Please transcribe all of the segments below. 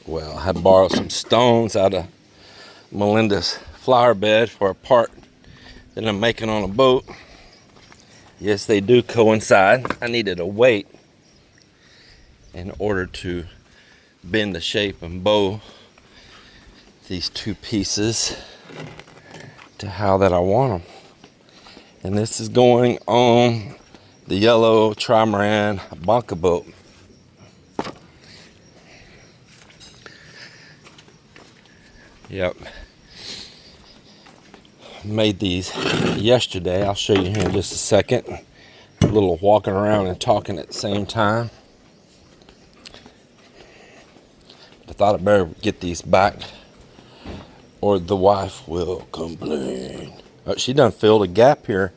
Well, I had borrowed some stones out of Melinda's flower bed for a part that I'm making on a boat. Yes, they do coincide. I needed a weight in order to bend the shape and bow these two pieces to how that I want them. And this is going on the yellow Trimaran Bangka boat. Yep. Made these yesterday. I'll show you here in just a second. A little walking around and talking at the same time. I thought I'd better get these back or the wife will complain. Oh, she done filled a gap here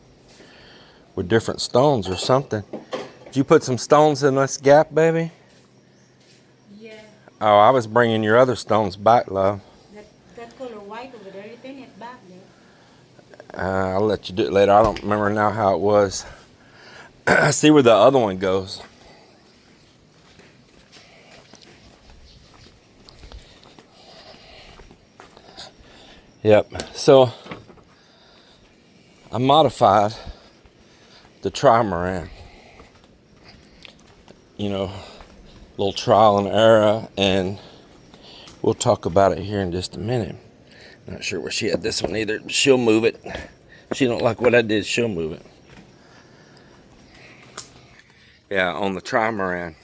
with different stones or something. Did you put some stones in this gap, baby? Yeah. Oh, I was bringing your other stones back, love. That color white over there, you think it's back there? I'll let you do it later. I don't remember now how it was. I see where the other one goes. Yep. So I modified the trimaran. You know, little trial and error, and we'll talk about it here in just a minute. Not sure where she had this one either. She'll move it. She don't like what I did. She'll move it. Yeah, on the trimaran,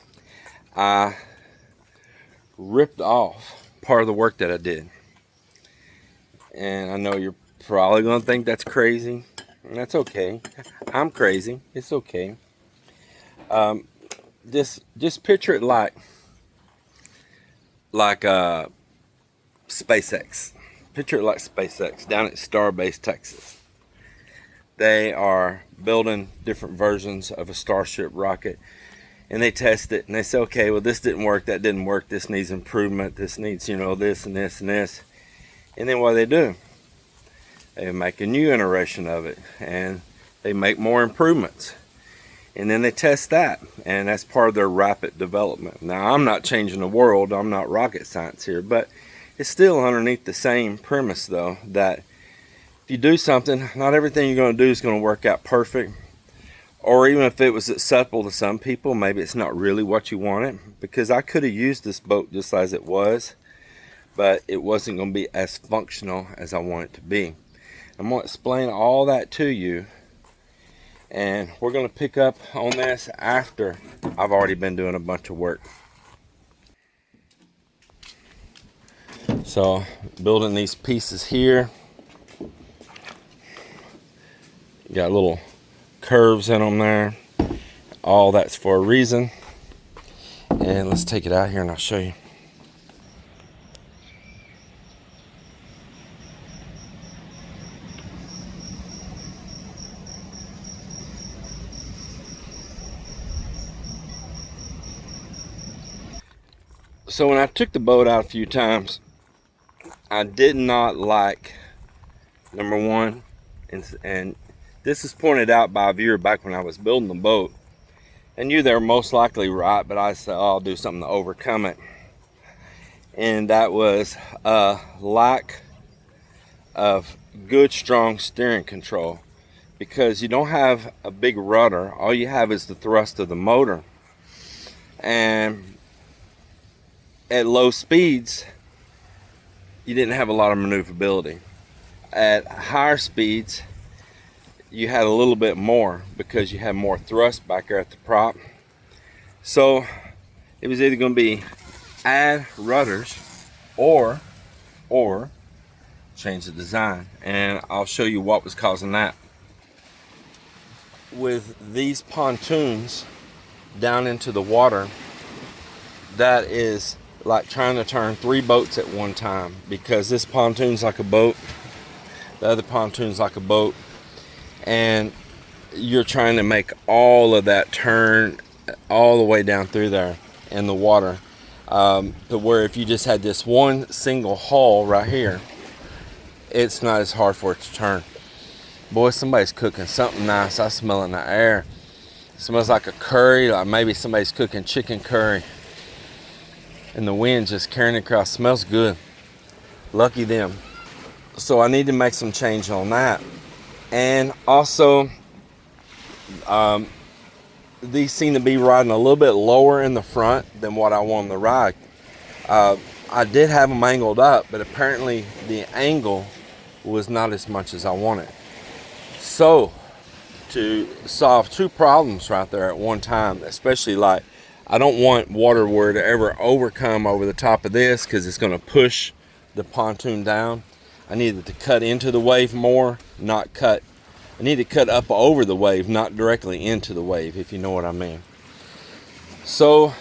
I ripped off part of the work that I did. And I know you're probably going to think that's crazy. And that's okay. I'm crazy. It's okay. Just picture it like SpaceX. Picture it like SpaceX down at Starbase, Texas. They are building different versions of a Starship rocket, and they test it, and they say, okay, well, this didn't work, that didn't work, this needs improvement, this needs, this and this and this. And then what do? They make a new iteration of it, and they make more improvements. And then they test that, and that's part of their rapid development. Now, I'm not changing the world, I'm not rocket science here, but it's still underneath the same premise, though, that if you do something, not everything you're going to do is going to work out perfect. Or even if it was acceptable to some people, maybe it's not really what you wanted. Because I could have used this boat just as it was, but it wasn't going to be as functional as I want it to be. I'm going to explain all that to you, and we're going to pick up on this after I've already been doing a bunch of work. So, building these pieces here. Got little curves in them there. All that's for a reason. And let's take it out here and I'll show you. So when I took the boat out a few times, I did not like, number one, and this is pointed out by a viewer back when I was building the boat. And they were most likely right, but I said, oh, I'll do something to overcome it. And that was a lack of good, strong steering control. Because you don't have a big rudder, all you have is the thrust of the motor. And at low speeds, you didn't have a lot of maneuverability. At higher speeds, you had a little bit more because you had more thrust back there at the prop. So it was either going to be add rudders or change the design, and I'll show you what was causing that. With these pontoons down into the water, that is like trying to turn 3 boats at one time, because this pontoon's like a boat, the other pontoon's like a boat, and you're trying to make all of that turn all the way down through there in the water, to where if you just had this one single hull right here, it's not as hard for it to turn. Boy, somebody's cooking something nice. I smell it in the air. It smells like a curry, like maybe somebody's cooking chicken curry. and the wind just carrying across. Smells good. Lucky them. So I need to make some change on that. And also, these seem to be riding a little bit lower in the front than what I want them to ride. I did have them angled up, but apparently the angle was not as much as I wanted. So to solve two problems right there at one time, especially like I don't want water where to ever overcome over the top of this because it's going to push the pontoon down. I needed to cut into the wave more, not cut. I need to cut up over the wave, not directly into the wave, if you know what I mean. So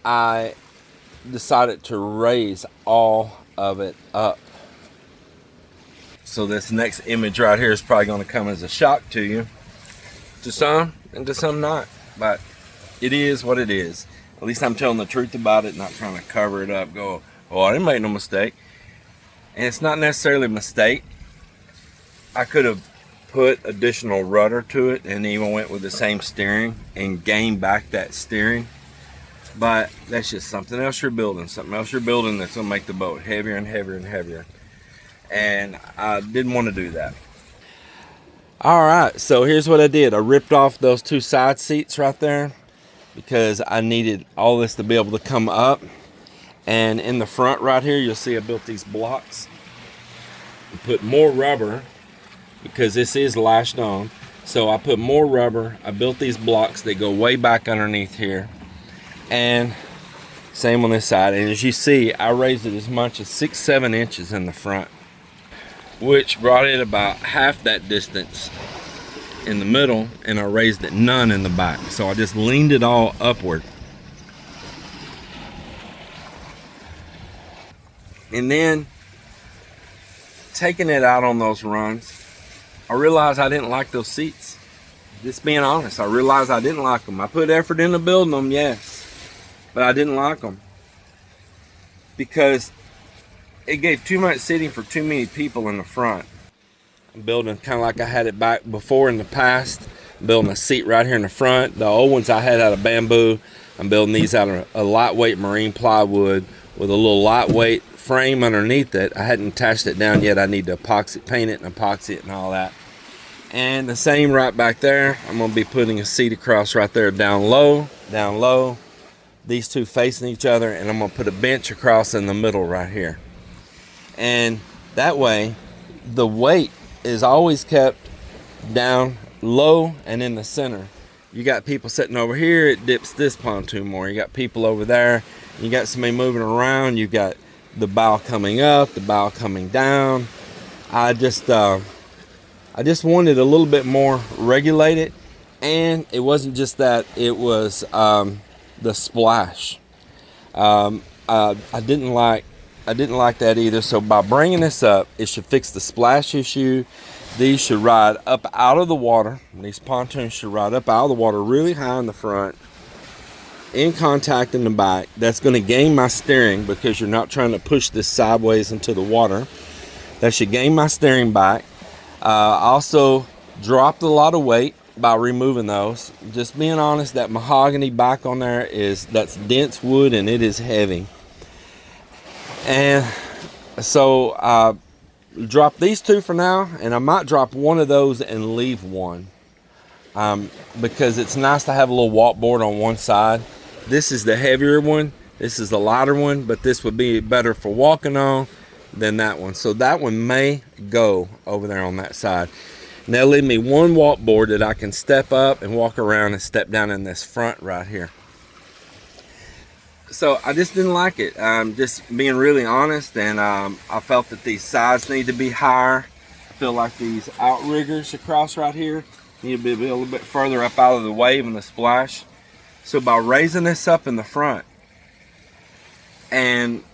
I decided to raise all of it up. So this next image right here is probably going to come as a shock to you. To some and to some not. But it is what it is. At least I'm telling the truth about it, not trying to cover it up, go, oh, I didn't make no mistake. And it's not necessarily a mistake. I could have put additional rudder to it and even went with the same steering and gained back that steering. But that's just something else you're building. Something else you're building that's going to make the boat heavier and heavier and heavier. And I didn't want to do that. Alright, so here's what I did. I ripped off those two side seats right there because I needed all this to be able to come up. And in the front right here, you'll see I built these blocks. I put more rubber because this is lashed on. So I put more rubber. I built these blocks. They go way back underneath here. And same on this side. And as you see, I raised it as much as 6-7 inches in the front, which brought it about half that distance in the middle, and I raised it none in the back. So I just leaned it all upward. And then taking it out on those runs, I realized I didn't like those seats. Just being honest, I realized I didn't like them. I put effort into building them, yes, but I didn't like them because it gave too much seating for too many people in the front. I'm building kind of like I had it back before in the past. I'm building a seat right here in the front. The old ones I had out of bamboo. I'm building these out of a lightweight marine plywood with a little lightweight frame underneath it. I hadn't attached it down yet. I need to epoxy, paint it and epoxy it and all that. And the same right back there. I'm going to be putting a seat across right there down low. These two facing each other, and I'm going to put a bench across in the middle right here. And that way, the weight is always kept down low and in the center. You got people sitting over here, it dips this pontoon more. You got people over there, you got somebody moving around, you got the bow coming up, the bow coming down. I just wanted a little bit more regulated, and it wasn't just that, it was the splash. I didn't like that either. So by bringing this up, it should fix the splash issue. These should ride up out of the water. These pontoons should ride up out of the water really high in the front, in contact in the back. That's going to gain my steering because you're not trying to push this sideways into the water. That should gain my steering back. Also dropped a lot of weight by removing those. Just being honest, that mahogany back on there that's dense wood and it is heavy. And so I drop these two for now, and I might drop one of those and leave one because it's nice to have a little walk board on one side. This is the heavier one, this is the lighter one, but this would be better for walking on than that one. So that one may go over there on that side. And that'll leave me one walk board that I can step up and walk around and step down in this front right here. So I just didn't like it. Just being really honest, and I felt that these sides need to be higher. I feel like these outriggers across right here need to be a little bit further up out of the wave and the splash. So by raising this up in the front and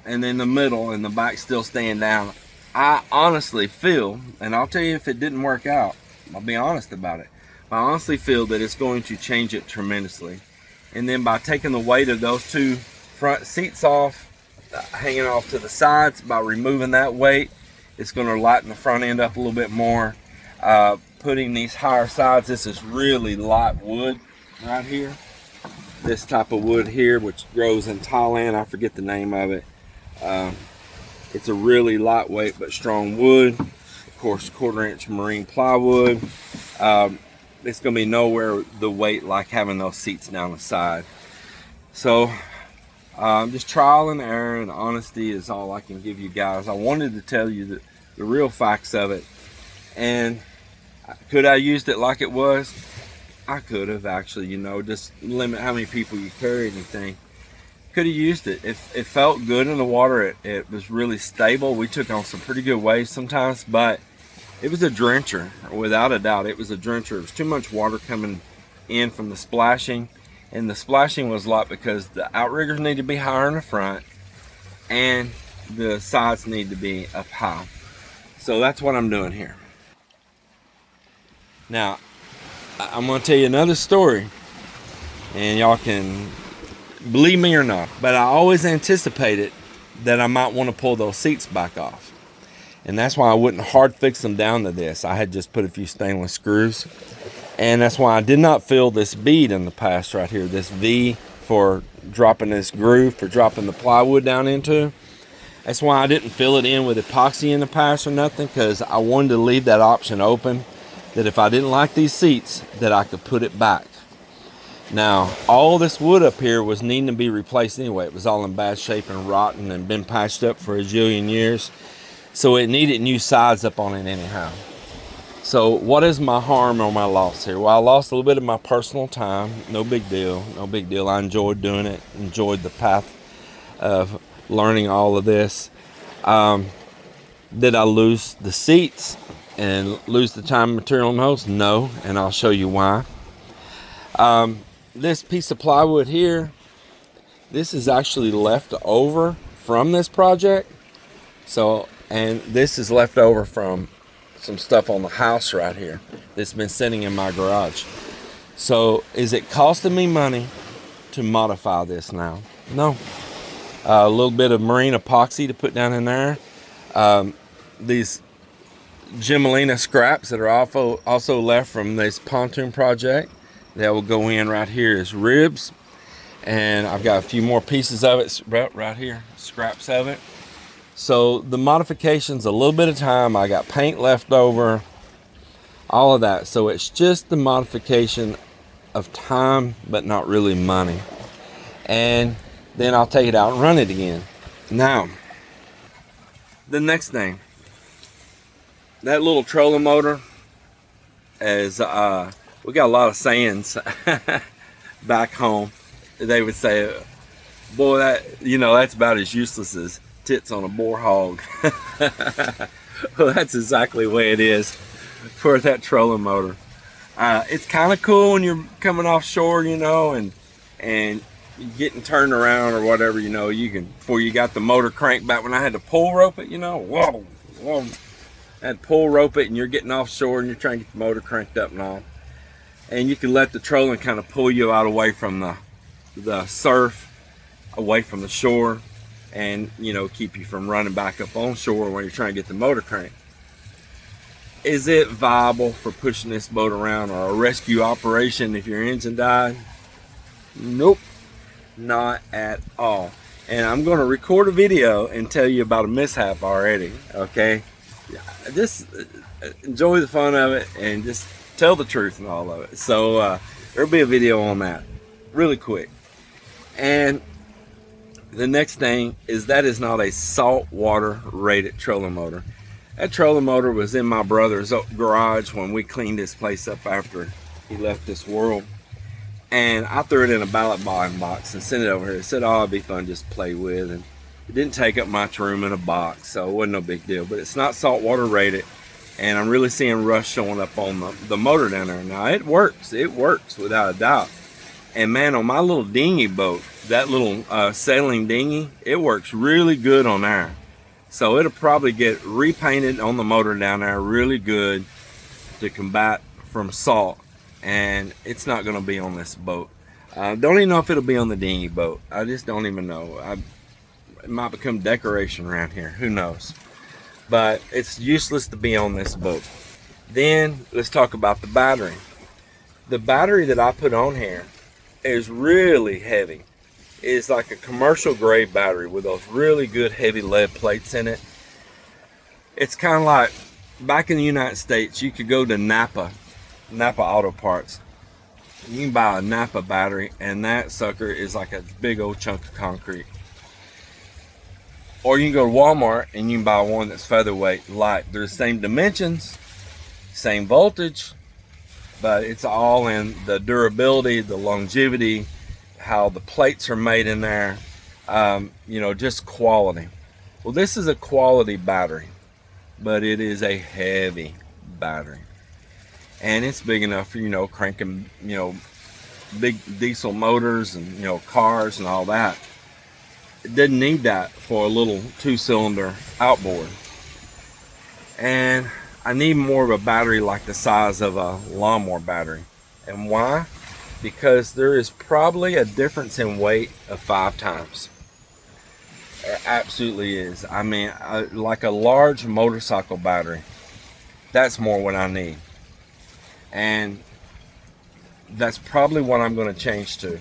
in the middle and the back still staying down, I honestly feel, and I'll tell you if it didn't work out, I'll be honest about it, I honestly feel that it's going to change it tremendously. And then by taking the weight of those two front seats off, hanging off to the sides, by removing that weight, it's going to lighten the front end up a little bit more. Putting these higher sides, this is really light wood right here. this type of wood here, which grows in Thailand. I forget the name of it. It's a really lightweight but strong wood. Of course, 1/4-inch marine plywood. It's gonna be nowhere the weight like having those seats down the side. So just trial and error and honesty is all I can give you guys. I wanted to tell you the real facts of it. And could I used it like it was? I could have actually, you know, just limit how many people you carry, anything. Could have used it. It felt good in the water. It was really stable. We took on some pretty good waves sometimes, but it was a drencher, without a doubt. It was a drencher. It was too much water coming in from the splashing, and the splashing was a lot because the outriggers need to be higher in the front and the sides need to be up high. So that's what I'm doing here. Now, I'm going to tell you another story, and y'all can believe me or not, but I always anticipated that I might want to pull those seats back off. And that's why I wouldn't hard fix them down to this. I had just put a few stainless screws. And that's why I did not fill this bead in the past right here. This V for dropping this groove, for dropping the plywood down into. That's why I didn't fill it in with epoxy in the past or nothing, because I wanted to leave that option open, that if I didn't like these seats, that I could put it back. Now, all this wood up here was needing to be replaced anyway. It was all in bad shape and rotten and been patched up for a jillion years. So it needed new sides up on it anyhow. So what is my harm or my loss here? Well, I lost a little bit of my personal time. No big deal. No big deal. I enjoyed doing it. Enjoyed the path of learning all of this. Did I lose the seats and lose the time and material and hose? No, and I'll show you why. This piece of plywood here, this is actually left over from this project. So, and this is left over from some stuff on the house right here that's been sitting in my garage. So is it costing me money to modify this now? No. A little bit of marine epoxy to put down in there. These Gemelina scraps that are also left from this pontoon project that will go in right here as ribs. And I've got a few more pieces of it right here, scraps of it. So the modifications, a little bit of time. I got paint left over, all of that. So it's just the modification of time, but not really money. And then I'll take it out and run it again. Now, the next thing, that little trolling motor is, we got a lot of sayings back home. They would say, boy, that, you know, that's about as useless as tits on a boar hog. Well, that's exactly the way it is for that trolling motor. It's kind of cool when you're coming offshore, you know, and getting turned around or whatever, you know, you can, before you got the motor cranked back, when I had to pull rope it, you know, whoa, I had to pull rope it, and you're getting offshore and you're trying to get the motor cranked up and all. And you can let the trolling kind of pull you out away from the surf, away from the shore, and, you know, keep you from running back up on shore when you're trying to get the motor cranked. Is it viable for pushing this boat around, or a rescue operation if your engine died? Nope, not at all. And I'm going to record a video and tell you about a mishap already, okay? Just enjoy the fun of it and just tell the truth and all of it. So there'll be a video on that really quick. And the next thing is, that is not a saltwater rated trolling motor. That trolling motor was in my brother's garage when we cleaned this place up after he left this world. And I threw it in a ballot bottom box and sent it over here. It said, oh, it'd be fun just to play with. And it didn't take up much room in a box, so it wasn't no big deal. But it's not saltwater rated. And I'm really seeing rust showing up on the motor down there. Now, it works without a doubt. And man, on my little dinghy boat, that little sailing dinghy, it works really good on there. So it'll probably get repainted on the motor down there really good to combat from salt. And it's not going to be on this boat. Don't even know if it'll be on the dinghy boat. I just don't even know. It might become decoration around here. Who knows? But it's useless to be on this boat. Then let's talk about the battery. The battery that I put on here, is really heavy. It's like a commercial grade battery with those really good heavy lead plates in it. It's kind of like back in the United States, you could go to Napa Auto Parts. You can buy a Napa battery, and that sucker is like a big old chunk of concrete. Or you can go to Walmart and you can buy one that's featherweight, light. They're the same dimensions, same voltage, but it's all in the durability, the longevity, how the plates are made in there, just quality. Well, this is a quality battery, but it is a heavy battery. And it's big enough for, cranking, big diesel motors and, cars and all that. It didn't need that for a little 2-cylinder outboard. And I need more of a battery like the size of a lawnmower battery. And why? Because there is probably a difference in weight of 5 times. It absolutely is. I mean, like a large motorcycle battery. That's more what I need. And that's probably what I'm going to change to.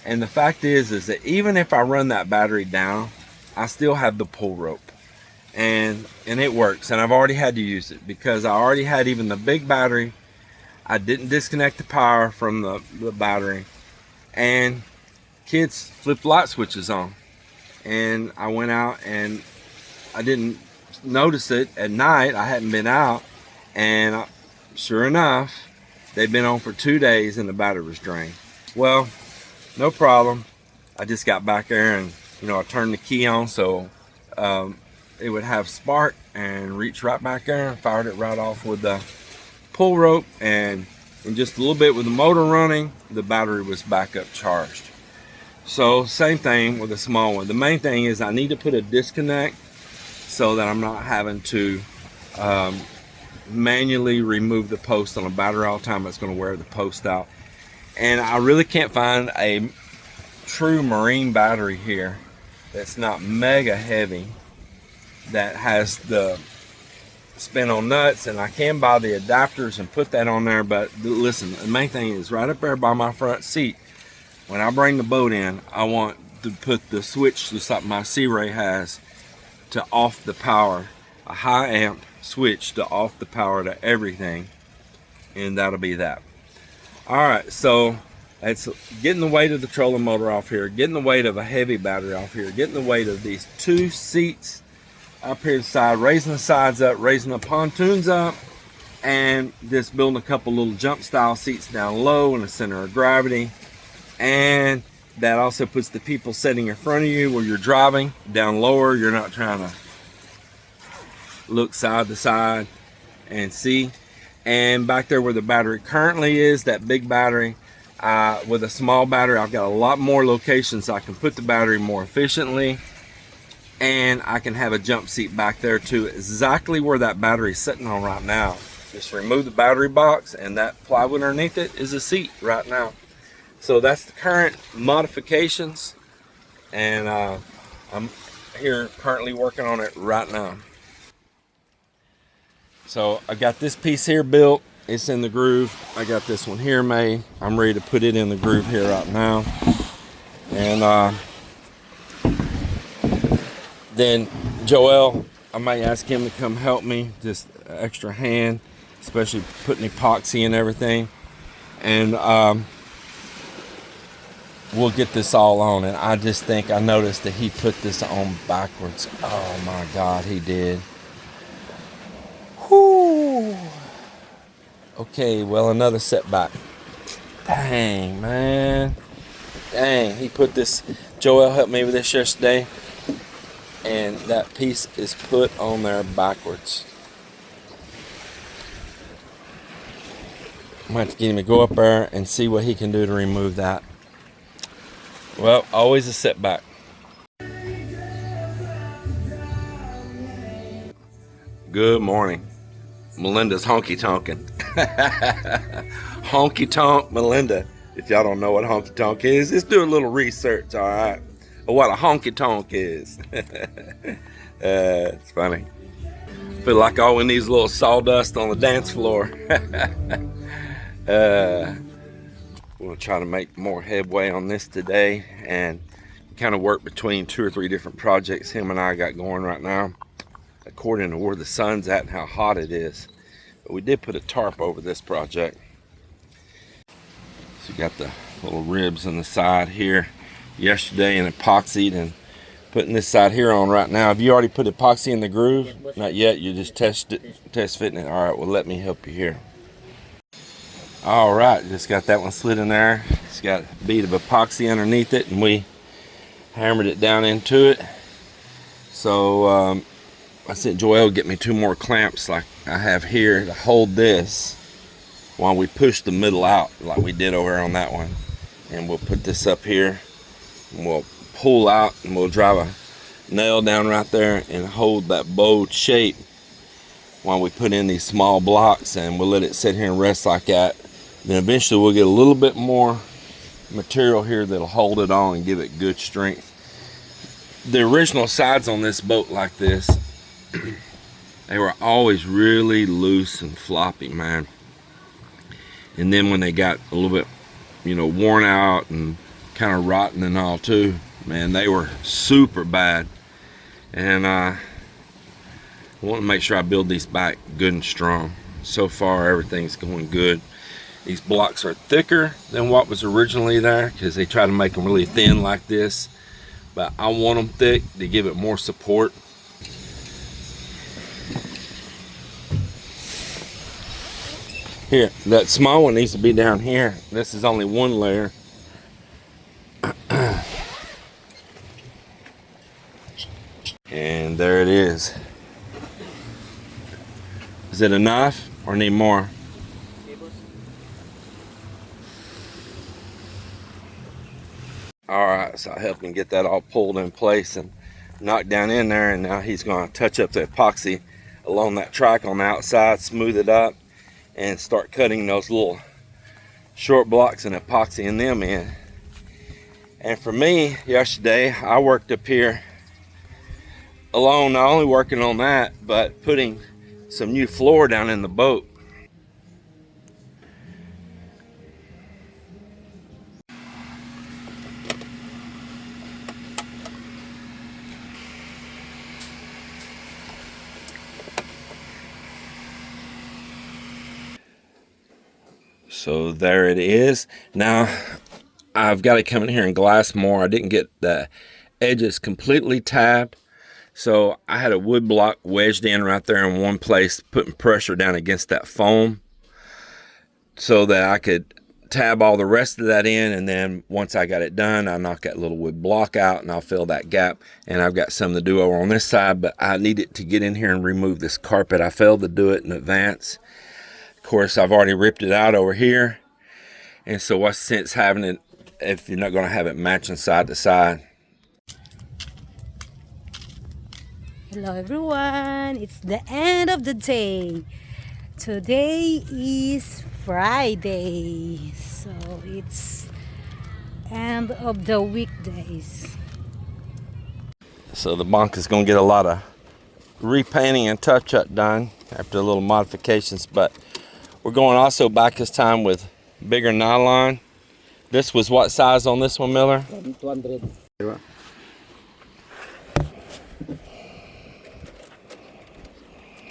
And the fact is that even if I run that battery down, I still have the pull rope. And it works. And I've already had to use it because I already had even the big battery. I didn't disconnect the power from the battery. And kids flipped light switches on. And I went out and I didn't notice it at night. I hadn't been out. And sure enough, they'd been on for 2 days and the battery was drained. Well, no problem. I just got back there and, I turned the key on so it would have spark and reach right back there and fired it right off with the pull rope. And in just a little bit with the motor running, the battery was back up charged. So same thing with a small one. The main thing is I need to put a disconnect so that I'm not having to manually remove the post on a battery all the time. That's going to wear the post out. And I really can't find a true marine battery here that's not mega heavy, that has the spin on nuts. And I can buy the adapters and put that on there. But listen, the main thing is right up there by my front seat. When I bring the boat in, I want to put the switch just like my Sea Ray has to off the power, a high amp switch to off the power to everything, and that'll be that. All right, so it's getting the weight of the trolling motor off here, getting the weight of a heavy battery off here, getting the weight of these 2 seats up here to the side, raising the sides up, raising the pontoons up, and just building a couple little jump style seats down low in the center of gravity. And that also puts the people sitting in front of you where you're driving down lower. You're not trying to look side to side and see. And back there where the battery currently is, that big battery, with a small battery, I've got a lot more locations so I can put the battery more efficiently. And I can have a jump seat back there too, exactly where that battery is sitting on right now. Just remove the battery box and that plywood underneath it is a seat right now. So that's the current modifications, and I'm here currently working on it right now. So I got this piece here built, it's in the groove. I got this one here made. I'm ready to put it in the groove here right now. And then Joel, I might ask him to come help me, just an extra hand, especially putting epoxy and everything. And we'll get this all on. And I just think I noticed that he put this on backwards. Oh my God, he did. Whoo. Okay, well, another setback. Dang, man. Dang, he put this, Joel helped me with this yesterday, and that piece is put on there backwards. I'm going to have to get him to go up there and see what he can do to remove that. Well, always a setback. Good morning. Melinda's honky tonking. Honky tonk Melinda. If y'all don't know what honky tonk is, just do a little research, all right? Or what a honky tonk is. It's funny. Feel like all we need is a little sawdust on the dance floor. We'll try to make more headway on this today and kind of work between 2 or 3 different projects him and I got going right now, according to where the sun's at and how hot it is. But we did put a tarp over this project. So you got the little ribs on the side here yesterday and epoxied, and putting this side here on right now. Have you already put epoxy in the groove? Not yet. You just test fitting it. All right, well, let me help you here. All right, just got that one slid in there. It's got a bead of epoxy underneath it, and we hammered it down into it. So I sent Joel get me 2 more clamps like I have here to hold this while we push the middle out like we did over on that one. And we'll put this up here and we'll pull out, and we'll drive a nail down right there and hold that bowed shape while we put in these small blocks, and we'll let it sit here and rest like that. Then eventually we'll get a little bit more material here that'll hold it on and give it good strength. The original sides on this boat like this, they were always really loose and floppy, man. And then when they got a little bit, worn out and kind of rotten and all too, man, they were super bad. And I want to make sure I build these back good and strong. So far, everything's going good. These blocks are thicker than what was originally there because they try to make them really thin like this. But I want them thick to give it more support. Here, that small one needs to be down here. This is only 1 layer. And there it is. Is it enough or need more? Alright, so I helped him get that all pulled in place and knocked down in there, and now he's going to touch up the epoxy along that track on the outside, smooth it up, and start cutting those little short blocks and epoxying them in. And for me, yesterday, I worked up here alone, not only working on that, but putting some new floor down in the boat. So there it is. Now I've got to come in here and glass more. I didn't get the edges completely tabbed, so I had a wood block wedged in right there in one place, putting pressure down against that foam so that I could tab all the rest of that in. And then once I got it done, I knock that little wood block out and I'll fill that gap. And I've got something to do over on this side, but I needed to get in here and remove this carpet. I failed to do it in advance. Of course, I've already ripped it out over here, and so what's the sense having it if you're not going to have it matching side to side? Hello everyone, it's the end of the day. Today is Friday, so it's end of the weekdays. So the Bangka is going to get a lot of repainting and touch-up done after a little modifications, but we're going also back this time with bigger nylon. This was what size on this one, Miller? 200.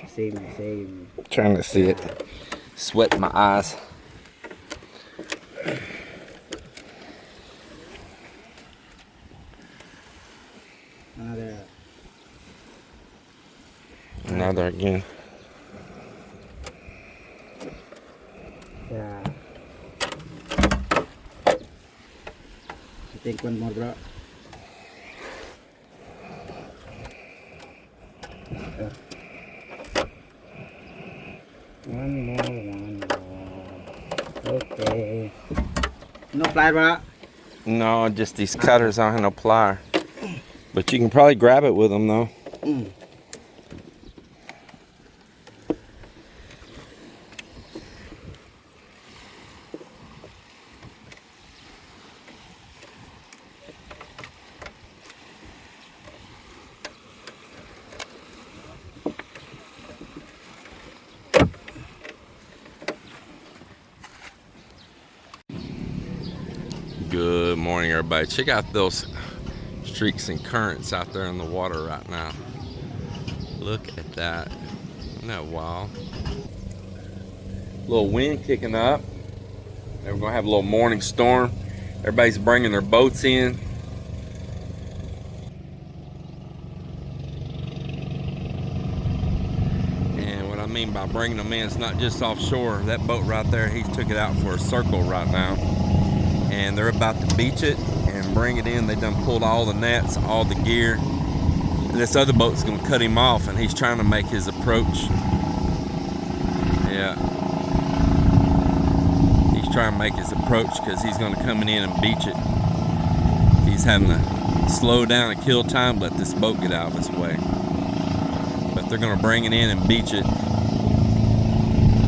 Same. Trying to see it. Sweat my eyes. Another again. Yeah. I think one more, bro. One more. Okay. No plier, bro? No, just these cutters. I don't have no plier. But you can probably grab it with them, though. morning, everybody. Check out those streaks and currents out there in the water right now. Look at that. Isn't that wild? A little wind kicking up. And we're gonna have a little morning storm. Everybody's bringing their boats in. And what I mean by bringing them in, it's not just offshore. That boat right there, he took it out for a circle right now. And they're about to beach it and bring it in. They done pulled all the nets, all the gear. And this other boat's gonna cut him off, and he's trying to make his approach. Yeah. He's trying to make his approach because he's gonna come in and beach it. He's having to slow down and kill time, let this boat get out of his way. But they're gonna bring it in and beach it.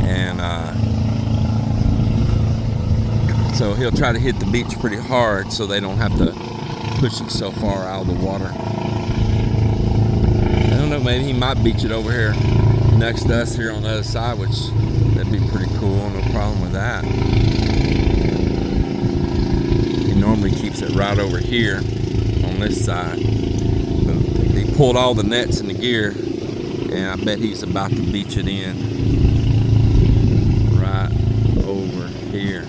And so he'll try to hit the beach pretty hard so they don't have to push it so far out of the water. I don't know, maybe he might beach it over here next to us here on the other side, which that'd be pretty cool, no problem with that. He normally keeps it right over here on this side. But he pulled all the nets and the gear, and I bet he's about to beach it in right over here.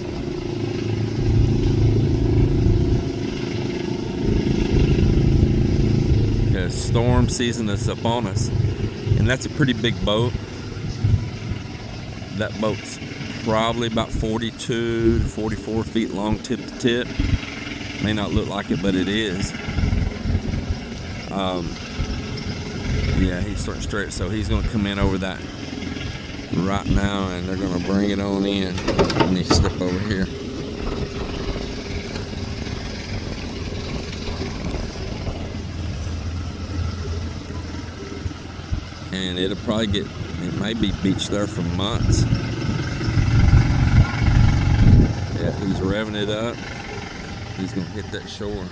Because storm season is upon us, and that's a pretty big boat. That boat's probably about 42 to 44 feet long tip to tip. May not look like it, but it is. Yeah, he's starting straight, so he's going to come in over that right now, and they're going to bring it on in. Let me step over here. And it'll probably get, it might be beached there for months. Yeah, he's revving it up. He's gonna hit that shore.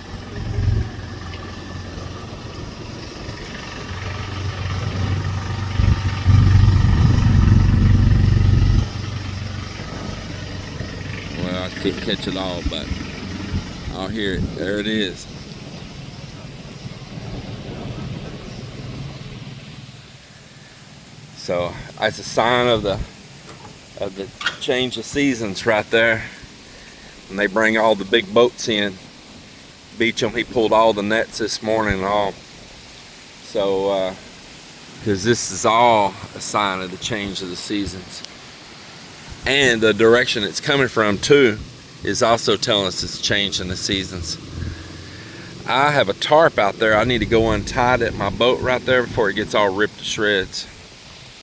Well, I couldn't catch it all, but I'll hear it. There it is. So that's a sign of the change of seasons right there. And they bring all the big boats in, beach them. He pulled all the nets this morning and all. So, because this is all a sign of the change of the seasons. And the direction it's coming from too is also telling us it's changing the seasons. I have a tarp out there. I need to go untie it at my boat right there before it gets all ripped to shreds.